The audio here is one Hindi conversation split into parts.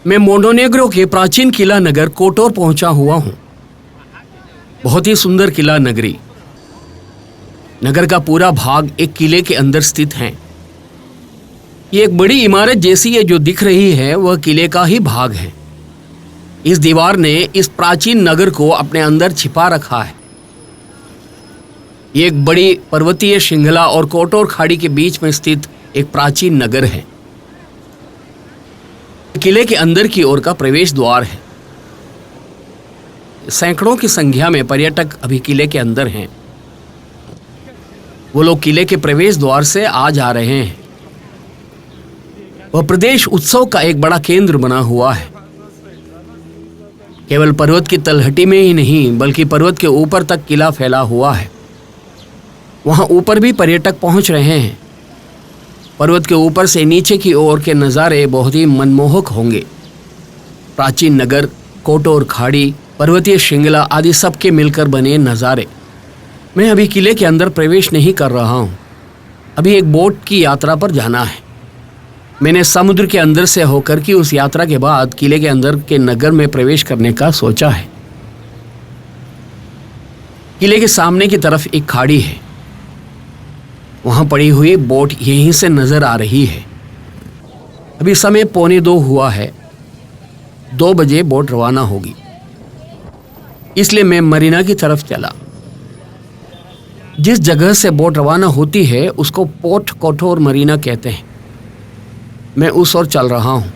मैं मोंटेनेग्रो के प्राचीन किला नगर कोटोर पहुंचा हुआ हूं। बहुत ही सुंदर किला नगरी। नगर का पूरा भाग एक किले के अंदर स्थित है। ये एक बड़ी इमारत जैसी है जो दिख रही है, वह किले का ही भाग है। इस दीवार ने इस प्राचीन नगर को अपने अंदर छिपा रखा है। ये एक बड़ी पर्वतीय श्रृंखला और कोटोर खाड़ी के बीच में स्थित एक प्राचीन नगर है। किले के अंदर की ओर का प्रवेश द्वार है। सैकड़ों की संख्या में पर्यटक अभी किले के अंदर हैं। वो लोग किले के प्रवेश द्वार से आ जा रहे हैं। वह प्रदेश उत्सव का एक बड़ा केंद्र बना हुआ है। केवल पर्वत की तलहटी में ही नहीं, बल्कि पर्वत के ऊपर तक किला फैला हुआ है। वहां ऊपर भी पर्यटक पहुंच रहे हैं। पर्वत के ऊपर से नीचे की ओर के नज़ारे बहुत ही मनमोहक होंगे। प्राचीन नगर, कोटोर खाड़ी, पर्वतीय श्रृंखला आदि सबके मिलकर बने नज़ारे। मैं अभी किले के अंदर प्रवेश नहीं कर रहा हूँ। अभी एक बोट की यात्रा पर जाना है। मैंने समुद्र के अंदर से होकर की उस यात्रा के बाद किले के अंदर के नगर में प्रवेश करने का सोचा है। किले के सामने की तरफ एक खाड़ी है। वहां पड़ी हुई बोट यहीं से नजर आ रही है। अभी समय 1:45 हुआ है। 2 बजे बोट रवाना होगी, इसलिए मैं मरीना की तरफ चला। जिस जगह से बोट रवाना होती है उसको पोर्ट कोटोर मरीना कहते हैं। मैं उस ओर चल रहा हूं।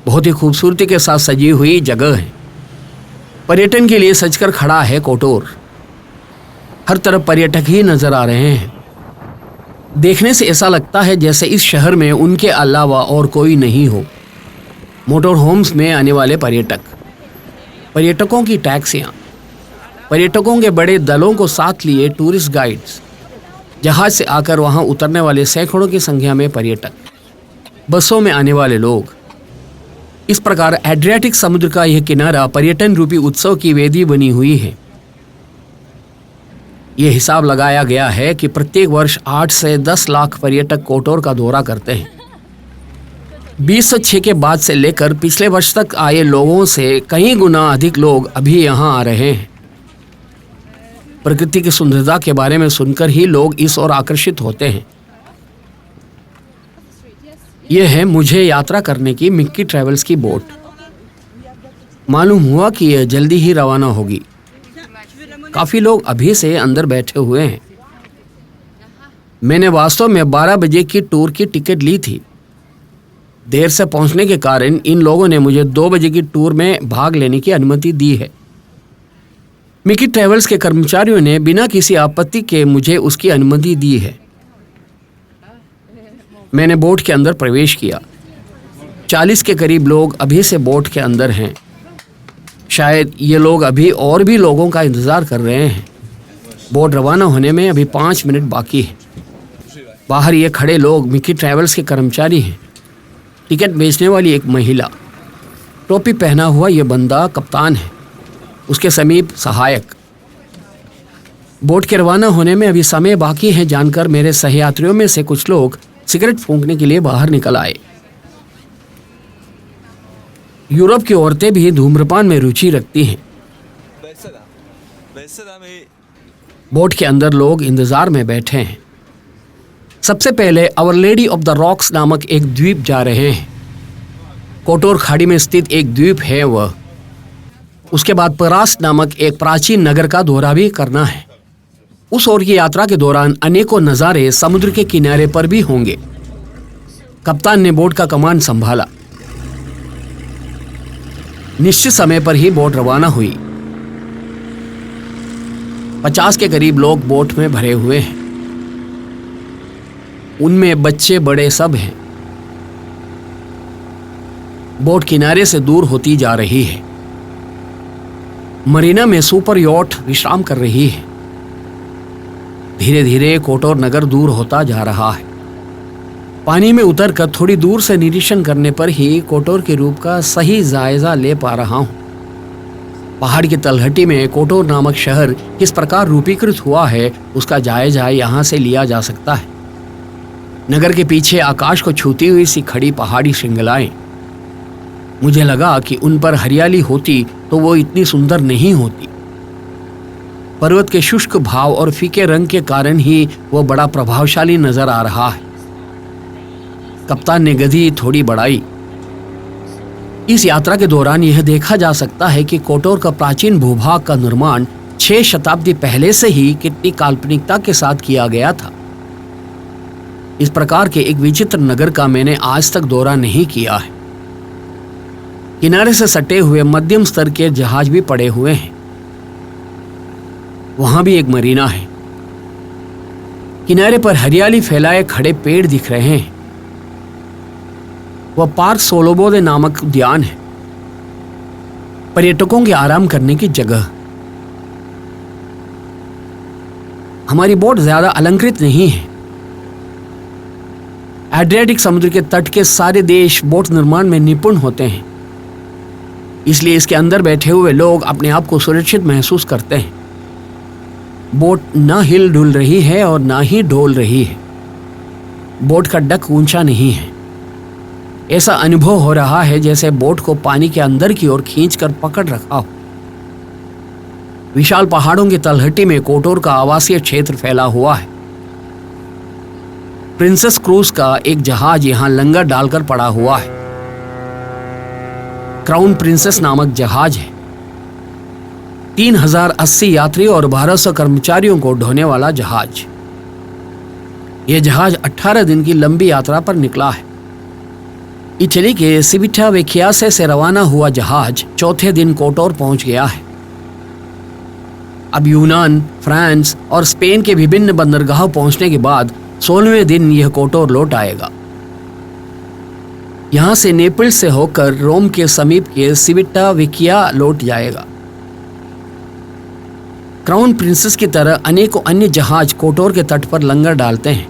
बहुत ही खूबसूरती के साथ सजी हुई जगह है। पर्यटन के लिए सजकर खड़ा है कोटोर। हर तरफ पर्यटक ही नजर आ रहे हैं। देखने से ऐसा लगता है जैसे इस शहर में उनके अलावा और कोई नहीं हो। मोटर होम्स में आने वाले पर्यटक, पर्यटकों की टैक्सियां, पर्यटकों के बड़े दलों को साथ लिए टूरिस्ट गाइड्स, जहाज से आकर वहां उतरने वाले सैकड़ों की संख्या में पर्यटक, बसों में आने वाले लोग। इस प्रकार एड्रियाटिक समुद्र का यह किनारा पर्यटन रूपी उत्सव की वेदी बनी हुई है। यह हिसाब लगाया गया है कि प्रत्येक वर्ष 8 से 10 लाख पर्यटक कोटोर का दौरा करते हैं। 2006 के बाद से लेकर पिछले वर्ष तक आए लोगों से कई गुना अधिक लोग अभी यहाँ आ रहे हैं। प्रकृति की सुंदरता के बारे में सुनकर ही लोग इस ओर आकर्षित होते हैं। यह है मुझे यात्रा करने की मिक्की ट्रैवल्स की बोट। मालूम हुआ कि यह जल्दी ही रवाना होगी। काफी लोग अभी से अंदर बैठे हुए हैं। मैंने वास्तव में 12 बजे की टूर की टिकट ली थी। देर से पहुंचने के कारण इन लोगों ने मुझे 2 बजे की टूर में भाग लेने की अनुमति दी है। मिक्की ट्रैवल्स के कर्मचारियों ने बिना किसी आपत्ति के मुझे उसकी अनुमति दी है। मैंने बोट के अंदर प्रवेश किया। 40 के करीब लोग अभी से बोट के अंदर हैं। शायद ये लोग अभी और भी लोगों का इंतजार कर रहे हैं। बोट रवाना होने में अभी 5 मिनट बाकी है। बाहर ये खड़े लोग मिक्की ट्रैवल्स के कर्मचारी हैं। टिकट बेचने वाली एक महिला, टोपी पहना हुआ ये बंदा कप्तान है, उसके समीप सहायक। बोट के रवाना होने में अभी समय बाकी है जानकर मेरे सहयात्रियों में से कुछ लोग सिगरेट फूंकने के लिए बाहर निकल आए। यूरोप की औरतें भी धूम्रपान में रुचि रखती हैं। बोट के अंदर लोग इंतजार में बैठे हैं। सबसे पहले our lady of the rocks नामक एक द्वीप जा रहे हैं। कोटोर खाड़ी में स्थित एक द्वीप है वह। उसके बाद परास नामक एक प्राचीन नगर का दौरा भी करना है। उस ओर की यात्रा के दौरान अनेकों नज़ारे समुद्र के किनारे पर भी होंगे। कप्तान ने बोट का कमान संभाला। निश्चित समय पर ही बोट रवाना हुई। 50 के करीब लोग बोट में भरे हुए हैं। उनमें बच्चे बड़े सब हैं। बोट किनारे से दूर होती जा रही है। मरीना में सुपर यॉट विश्राम कर रही है। धीरे धीरे कोटोर नगर दूर होता जा रहा है। पानी में उतरकर थोड़ी दूर से निरीक्षण करने पर ही कोटोर के रूप का सही जायजा ले पा रहा हूं। पहाड़ की तलहटी में कोटोर नामक शहर किस प्रकार रूपीकृत हुआ है उसका जायजा यहाँ से लिया जा सकता है। नगर के पीछे आकाश को छूती हुई सी खड़ी पहाड़ी श्रृंखलाएं, मुझे लगा कि उन पर हरियाली होती तो वो इतनी सुंदर नहीं होती। पर्वत के शुष्क भाव और फीके रंग के कारण ही वो बड़ा प्रभावशाली नजर आ रहा है। कप्तान ने गति थोड़ी बढ़ाई। इस यात्रा के दौरान यह देखा जा सकता है कि कोटोर का प्राचीन भूभाग का निर्माण 6 शताब्दी पहले से ही कितनी काल्पनिकता के साथ किया गया था। इस प्रकार के एक विचित्र नगर का मैंने आज तक दौरा नहीं किया है। किनारे से सटे हुए मध्यम स्तर के जहाज भी पड़े हुए हैं। वहां भी एक मरीना है। किनारे पर हरियाली फैलाए खड़े पेड़ दिख रहे हैं। वह पार्क सोलोबोदे नामक उद्यान है, पर्यटकों के आराम करने की जगह। हमारी बोट ज्यादा अलंकृत नहीं है। एड्रियाटिक समुद्र के तट के सारे देश बोट निर्माण में निपुण होते हैं, इसलिए इसके अंदर बैठे हुए लोग अपने आप को सुरक्षित महसूस करते हैं। बोट न हिल डुल रही है और ना ही डोल रही है। बोट का डक ऊंचा नहीं है। ऐसा अनुभव हो रहा है जैसे बोट को पानी के अंदर की ओर खींचकर पकड़ रखा हो। विशाल पहाड़ों की तलहटी में कोटोर का आवासीय क्षेत्र फैला हुआ है। प्रिंसेस क्रूज का एक जहाज यहां लंगर डालकर पड़ा हुआ है। क्राउन प्रिंसेस नामक जहाज है। 3080 यात्री और 1200 कर्मचारियों को ढोने वाला जहाज। यह जहाज 18 दिन की लंबी यात्रा पर निकला है। इटली के सिविटा वेकियासे से रवाना हुआ जहाज चौथे दिन कोटोर पहुंच गया है। अब यूनान, फ्रांस और स्पेन के विभिन्न बंदरगाहों पहुंचने के बाद 16वें दिन यह कोटोर लौट आएगा। यहां से नेपल्स से होकर रोम के समीप के सिविटा वेकिया लौट जाएगा। क्राउन प्रिंसेस की तरह अनेकों अन्य जहाज कोटोर के तट पर लंगर डालते हैं।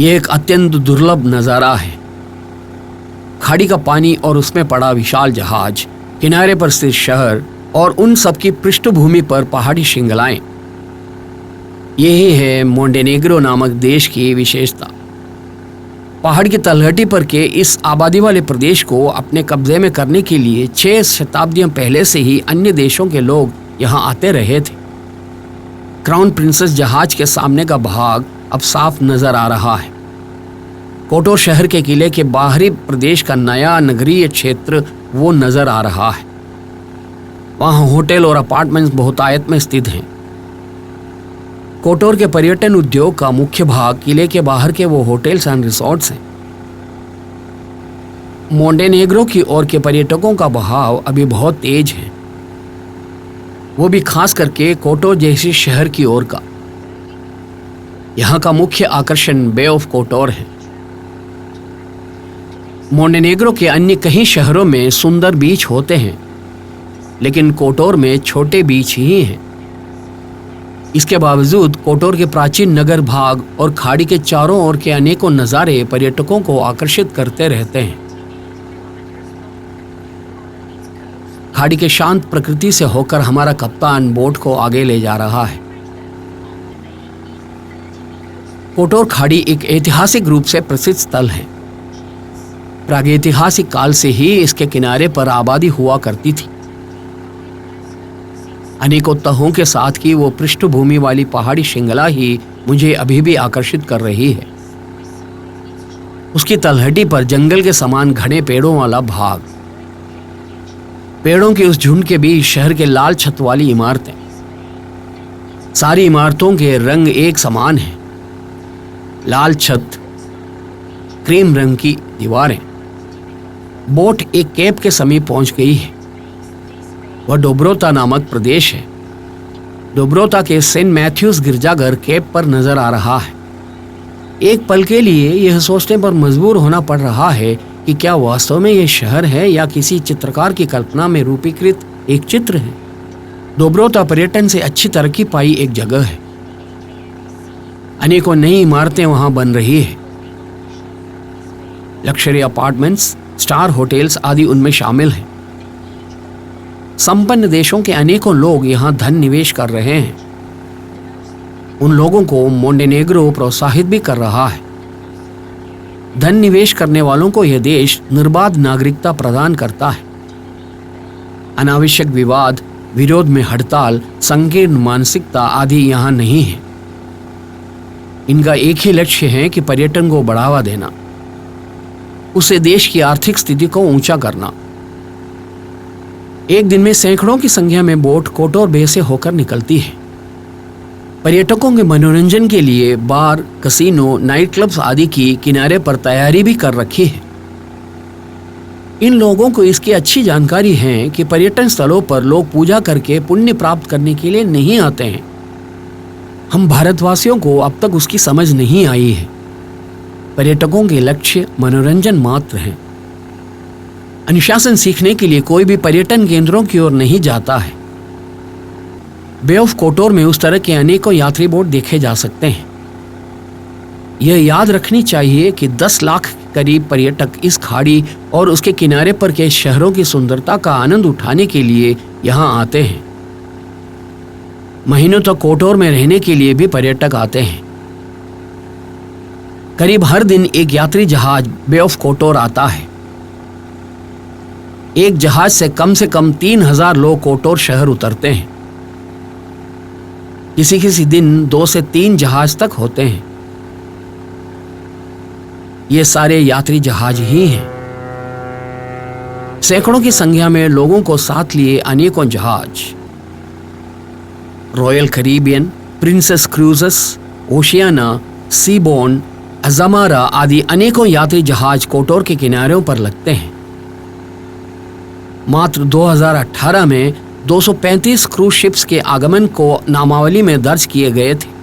यह एक अत्यंत दुर्लभ नजारा है। खाड़ी का पानी और उसमें पड़ा विशाल जहाज, किनारे पर स्थित शहर और उन सबकी पृष्ठभूमि पर पहाड़ी श्रृंखलाएं, यही है मोंटेनेग्रो नामक देश की विशेषता। पहाड़ की तलहटी पर के इस आबादी वाले प्रदेश को अपने कब्जे में करने के लिए 6 शताब्दियों पहले से ही अन्य देशों के लोग यहां आते रहे थे। क्राउन प्रिंसेस जहाज के सामने का भाग अब साफ नजर आ रहा है। कोटोर शहर के किले के बाहरी प्रदेश का नया नगरीय क्षेत्र वो नजर आ रहा है। वहां होटल और अपार्टमेंट्स बहुतायत में स्थित हैं। कोटोर के पर्यटन उद्योग का मुख्य भाग किले के बाहर के वो होटल्स एंड रिसोर्ट्स हैं। मोंटेनेग्रो की ओर के पर्यटकों का बहाव अभी बहुत तेज है, वो भी खास करके कोटोर जैसी शहर की ओर का। यहाँ का मुख्य आकर्षण बे ऑफ कोटोर है। मोंटेनेग्रो के अन्य कई शहरों में सुंदर बीच होते हैं, लेकिन कोटोर में छोटे बीच ही हैं। इसके बावजूद कोटोर के प्राचीन नगर भाग और खाड़ी के चारों ओर के अनेकों नज़ारे पर्यटकों को आकर्षित करते रहते हैं। खाड़ी के शांत प्रकृति से होकर हमारा कप्तान बोट को आगे ले जा रहा है। कोटोर खाड़ी एक ऐतिहासिक रूप से प्रसिद्ध स्थल है। प्रागैतिहासिक काल से ही इसके किनारे पर आबादी हुआ करती थी। अनेकों तहों के साथ की वो पृष्ठभूमि वाली पहाड़ी श्रृंखला ही मुझे अभी भी आकर्षित कर रही है। उसकी तलहटी पर जंगल के समान घने पेड़ों वाला भाग, पेड़ों के उस झुंड के बीच शहर के लाल छत वाली इमारतें। सारी इमारतों के रंग एक समान हैं। लाल छत, क्रीम रंग की दीवारें। बोट एक केप के समीप पहुंच गई है। वह डोब्रोता नामक प्रदेश है। डोब्रोता के सेंट मैथ्यूज गिरजाघर केप पर नजर आ रहा है। एक पल के लिए यह सोचने पर मजबूर होना पड़ रहा है कि क्या वास्तव में यह शहर है या किसी चित्रकार की कल्पना में रूपीकृत एक चित्र है। डोब्रोता पर्यटन से अच्छी तरक्की पाई एक जगह है। अनेकों नई इमारतें वहां बन रही है। लक्जरी अपार्टमेंट्स, स्टार होटल्स आदि उनमें शामिल हैं। संपन्न देशों के अनेकों लोग यहां धन निवेश कर रहे हैं। उन लोगों को मोंटेनेग्रो प्रोत्साहित भी कर रहा है। धन निवेश करने वालों को यह देश निर्बाध नागरिकता प्रदान करता है। अनावश्यक विवाद, विरोध में हड़ताल, संकीर्ण मानसिकता आदि यहाँ नहीं है। इनका एक ही लक्ष्य है कि पर्यटन को बढ़ावा देना, उसे देश की आर्थिक स्थिति को ऊंचा करना। एक दिन में सैकड़ों की संख्या में बोट कोटोर बे से होकर निकलती है। पर्यटकों के मनोरंजन के लिए बार, कसिनो, नाइट क्लब्स आदि की किनारे पर तैयारी भी कर रखी है। इन लोगों को इसकी अच्छी जानकारी है कि पर्यटन स्थलों पर लोग पूजा करके पुण्य प्राप्त करने के लिए नहीं आते हैं। हम भारतवासियों को अब तक उसकी समझ नहीं आई है। पर्यटकों के लक्ष्य मनोरंजन मात्र है। अनुशासन सीखने के लिए कोई भी पर्यटन केंद्रों की ओर नहीं जाता है। बे ऑफ कोटोर में उस तरह के अनेकों यात्री बोट देखे जा सकते हैं। यह याद रखनी चाहिए कि 10 लाख के करीब पर्यटक इस खाड़ी और उसके किनारे पर के शहरों की सुंदरता का आनंद उठाने के लिए यहाँ आते हैं। महीनों तक कोटोर में रहने के लिए भी पर्यटक आते हैं। करीब हर दिन एक यात्री जहाज बे ऑफ कोटोर आता है। एक जहाज से कम 3000 लोग कोटोर शहर उतरते हैं। किसी किसी दिन 2 से 3 जहाज तक होते हैं। ये सारे यात्री जहाज ही हैं। सैकड़ों की संख्या में लोगों को साथ लिए अनेकों जहाज, Royal Caribbean, Princess Cruises, Oceania, Seabourn, Azamara आदि अनेकों यात्री जहाज कोटोर के किनारों पर लगते हैं। मात्र 2018 में 235 क्रूज शिप्स के आगमन को नामावली में दर्ज किए गए थे।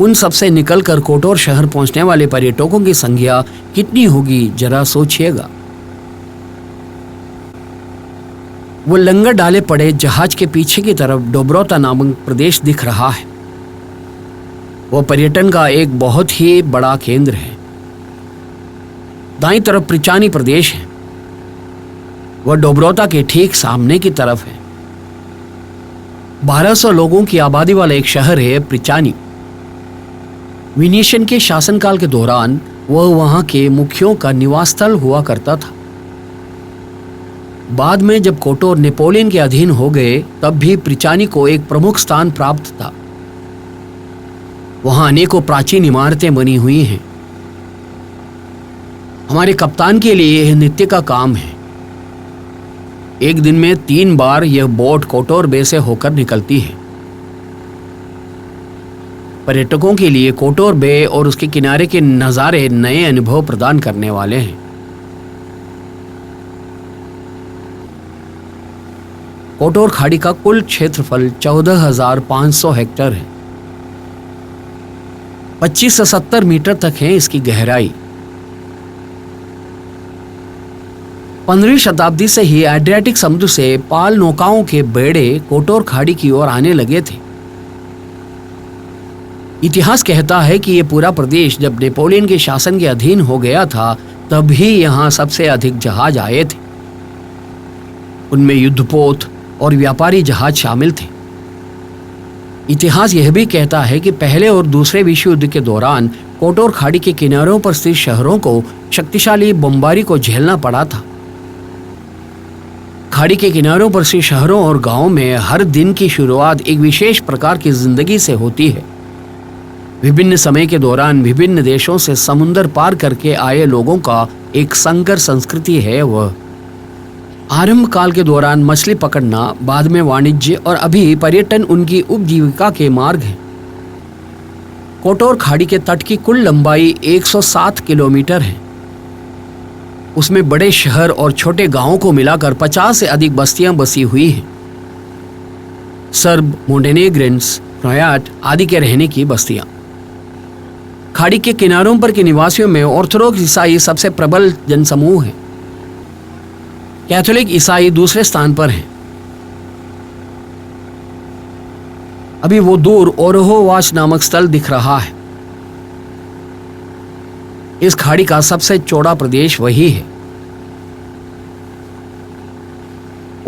उन सबसे निकलकर कोटोर शहर पहुंचने वाले पर्यटकों की संख्या कितनी होगी जरा सोचिएगा। वो लंगर डाले पड़े जहाज के पीछे की तरफ डोब्रोता नामक प्रदेश दिख रहा है। वो पर्यटन का एक बहुत ही बड़ा केंद्र है। दाईं तरफ प्रिचानी प्रदेश है। वह डोब्रोता के ठीक सामने की तरफ है। 1200 लोगों की आबादी वाला एक शहर है प्रिचानी। विनीशियन के शासनकाल के दौरान वह वहां के मुखियों का निवास स्थल हुआ करता था। बाद में जब कोटोर नेपोलियन के अधीन हो गए तब भी प्रिचानी को एक प्रमुख स्थान प्राप्त था। वहां अनेकों प्राचीन इमारतें बनी हुई हैं। हमारे कप्तान के लिए यह नित्य का काम है। एक दिन में 3 बार यह बोट कोटोर बे से होकर निकलती है। पर्यटकों के लिए कोटोर बे और उसके किनारे के नज़ारे नए अनुभव प्रदान करने वाले हैं। कोटोर खाड़ी का कुल क्षेत्रफल 14,500 हेक्टेयर है। 25 से 70 मीटर तक है इसकी गहराई। 15वीं शताब्दी से ही एड्रियाटिक समुद्र से पाल नौकाओं के बेड़े कोटोर खाड़ी की ओर आने लगे थे। इतिहास कहता है कि यह पूरा प्रदेश जब नेपोलियन के शासन के अधीन हो गया था तब ही यहाँ सबसे अधिक जहाज आए थे। उनमें युद्धपोत और व्यापारी जहाज शामिल थे। इतिहास यह भी कहता है कि पहले और दूसरे विश्व युद्ध के दौरान कोटोर खाड़ी के किनारों पर स्थित शहरों को शक्तिशाली बमबारी को झेलना पड़ा था। खाड़ी के किनारों पर स्थित शहरों और गांवों में हर दिन की शुरुआत एक विशेष प्रकार की जिंदगी से होती है। विभिन्न समय के दौरान विभिन्न देशों से समुद्र पार करके आए लोगों का एक संकर संस्कृति है। वह आरंभ काल के दौरान मछली पकड़ना, बाद में वाणिज्य और अभी पर्यटन उनकी उपजीविका के मार्ग हैं। कोटोर खाड़ी के तट की कुल लंबाई 107 किलोमीटर है। उसमें बड़े शहर और छोटे गांवों को मिलाकर 50 से अधिक बस्तियां बसी हुई हैं। सर्ब, मोंटेनेग्रिन्स, क्रोयाट आदि के रहने की बस्तियां। खाड़ी के किनारों पर के निवासियों में ऑर्थोडॉक्स ईसाई सबसे प्रबल जनसमूह है। कैथोलिक ईसाई दूसरे स्थान पर हैं। अभी वो दूर ओरोहोवाच नामक स्थल दिख रहा है। इस खाड़ी का सबसे चौड़ा प्रदेश वही है।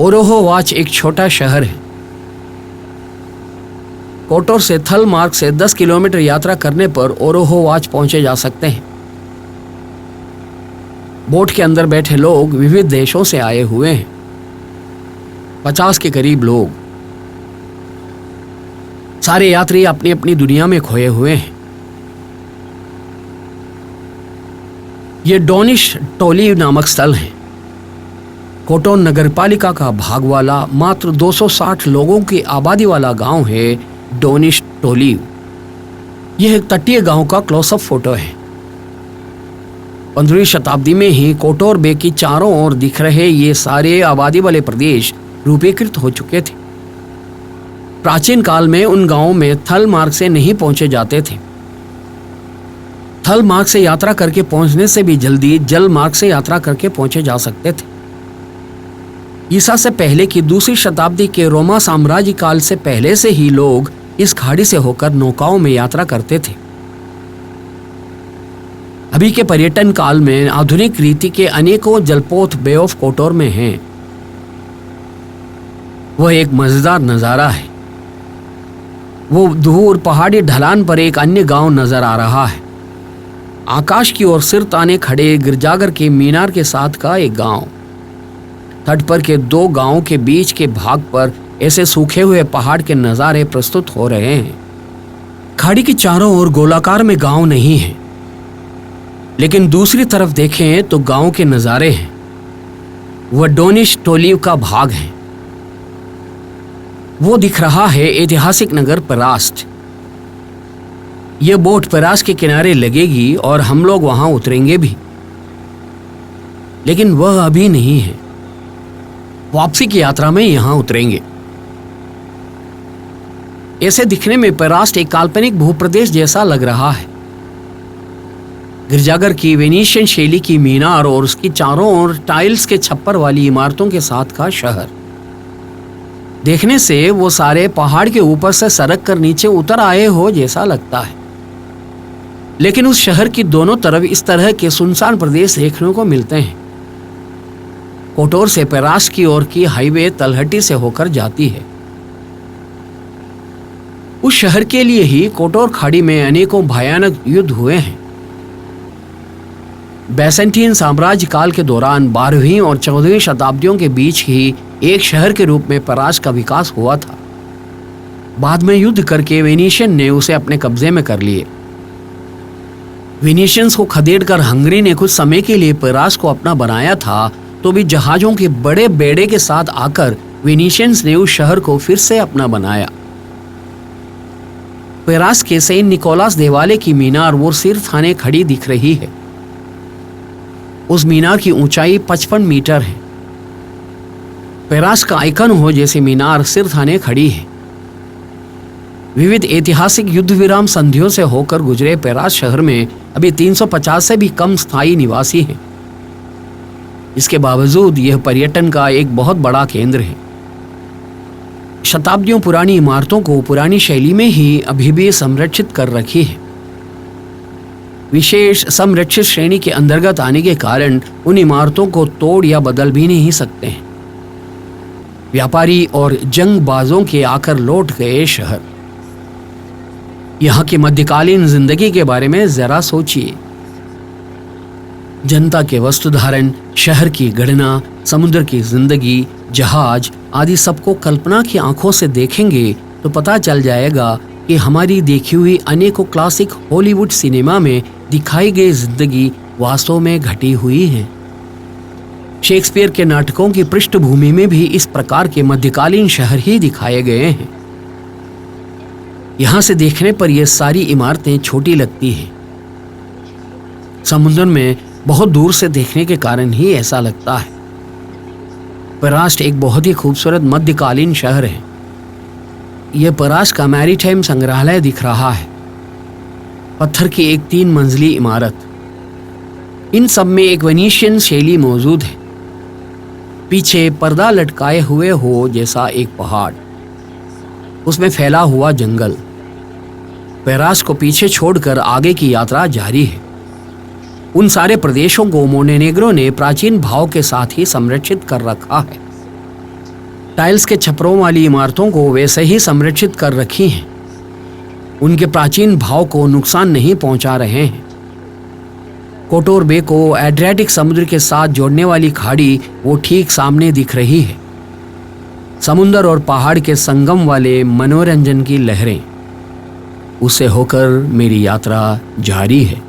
ओरोहोवाच एक छोटा शहर है। कोटोर से थल मार्ग से 10 किलोमीटर यात्रा करने पर ओरोहोवाच पहुंचे जा सकते हैं। बोट के अंदर बैठे लोग विविध देशों से आए हुए हैं, 50 के करीब लोग। सारे यात्री अपनी अपनी दुनिया में खोए हुए हैं। ये डोनिश टोलीव नामक स्थल है। कोटोन नगरपालिका का भाग वाला मात्र 260 लोगों की आबादी वाला गांव है डोनिश टोलीव। यह एक तटीय गांव का क्लोजअप फोटो है। 15वीं शताब्दी में ही कोटोर बे की चारों ओर दिख रहे ये सारे आबादी वाले प्रदेश रूपीकृत हो चुके थे। प्राचीन काल में उन गांवों में थल मार्ग से नहीं पहुंचे जाते थे। थल मार्ग से यात्रा करके पहुंचने से भी जल्दी जल मार्ग से यात्रा करके पहुंचे जा सकते थे। ईसा से पहले की 2री शताब्दी के रोमा साम्राज्य काल से पहले से ही लोग इस खाड़ी से होकर नौकाओं में यात्रा करते थे। अभी के पर्यटन काल में आधुनिक रीति के अनेकों जलपोत बे ऑफ कोटोर में हैं। वह एक मजेदार नजारा है। वो दूर पहाड़ी ढलान पर एक अन्य गांव नजर आ रहा है। आकाश की ओर सिर ताने खड़े गिरजाघर के मीनार के साथ का एक गांव। तट पर के 2 गांवों के बीच के भाग पर ऐसे सूखे हुए पहाड़ के नजारे प्रस्तुत हो रहे हैं। खाड़ी के चारों ओर गोलाकार में गांव नहीं है, लेकिन दूसरी तरफ देखें तो गांव के नजारे हैं। वह डोनिश टोलीव का भाग है। वो दिख रहा है ऐतिहासिक नगर परास्ट। यह बोट परास्ट के किनारे लगेगी और हम लोग वहां उतरेंगे भी, लेकिन वह अभी नहीं है। वापसी की यात्रा में यहां उतरेंगे। ऐसे दिखने में परास्ट एक काल्पनिक भूप्रदेश जैसा लग रहा है। गिरजाघर की वेनिशियन शैली की मीनार और उसकी चारों ओर टाइल्स के छप्पर वाली इमारतों के साथ का शहर। देखने से वो सारे पहाड़ के ऊपर से सरक कर नीचे उतर आए हो जैसा लगता है। लेकिन उस शहर की दोनों तरफ इस तरह के सुनसान प्रदेश देखने को मिलते हैं। कोटोर से परास्ट की ओर की हाईवे तलहटी से होकर जाती है। उस शहर के लिए ही कोटोर खाड़ी में अनेकों भयानक युद्ध हुए हैं। बैसेंटीन साम्राज्य काल के दौरान 12वीं और 14वीं शताब्दियों के बीच ही एक शहर के रूप में परास्ट का विकास हुआ था। बाद में युद्ध करके वेनिशियन ने उसे अपने कब्जे में कर लिए। वेनिशियंस को खदेड़कर हंगरी ने कुछ समय के लिए परास्ट को अपना बनाया था, तो भी जहाजों के बड़े बेड़े के साथ आकर वेनिशियंस ने उस शहर को फिर से अपना बनाया। परास्ट के सेंट निकोलास देवालय की मीनार वो सिर थाने खड़ी दिख रही है। उस मीनार की ऊंचाई 55 मीटर है। परास्ट का आइकन हो जैसे मीनार सिर थाने खड़ी है। विविध ऐतिहासिक युद्ध विराम संधियों से होकर गुजरे परास्ट शहर में अभी 350 से भी कम स्थायी निवासी हैं। इसके बावजूद यह पर्यटन का एक बहुत बड़ा केंद्र है। शताब्दियों पुरानी इमारतों को पुरानी शैली में ही अभी भी संरक्षित कर रखी है। विशेष संरक्षित श्रेणी के अंतर्गत आने के कारण उन इमारतों को तोड़ या बदल भी नहीं सकते हैं। व्यापारी और जंगबाजों के आकर लौट गए शहर। यहाँ की मध्यकालीन जिंदगी के बारे में जरा सोचिए। जनता के वस्त्रधारण, शहर की गणना, समुद्र की जिंदगी, जहाज आदि सबको कल्पना की आंखों से देखेंगे तो पता चल जाएगा कि हमारी देखी हुई अनेकों क्लासिक हॉलीवुड सिनेमा में दिखाई गई जिंदगी वास्तव में घटी हुई है। शेक्सपियर के नाटकों की पृष्ठभूमि में भी इस प्रकार के मध्यकालीन शहर ही दिखाए गए हैं। यहां से देखने पर यह सारी इमारतें छोटी लगती हैं। समुद्र में बहुत दूर से देखने के कारण ही ऐसा लगता है। परास्ट एक बहुत ही खूबसूरत मध्यकालीन शहर है। यह परास्ट का मैरीटाइम संग्रहालय दिख रहा है। पत्थर की एक 3 मंजिली इमारत। इन सब में एक वेनिशियन शैली मौजूद है। पीछे पर्दा लटकाए हुए हो जैसा एक पहाड़, उसमें फैला हुआ जंगल। परास्ट को पीछे छोड़कर आगे की यात्रा जारी है। उन सारे प्रदेशों को मोंटेनेग्रो ने प्राचीन भाव के साथ ही संरक्षित कर रखा है। टाइल्स के छपरों वाली इमारतों को वैसे ही संरक्षित कर रखी हैं। उनके प्राचीन भाव को नुकसान नहीं पहुंचा रहे हैं। कोटोर बे को एड्रियाटिक समुद्र के साथ जोड़ने वाली खाड़ी वो ठीक सामने दिख रही है। समुंदर और पहाड़ के संगम वाले मनोरंजन की लहरें, उसे होकर मेरी यात्रा जारी है।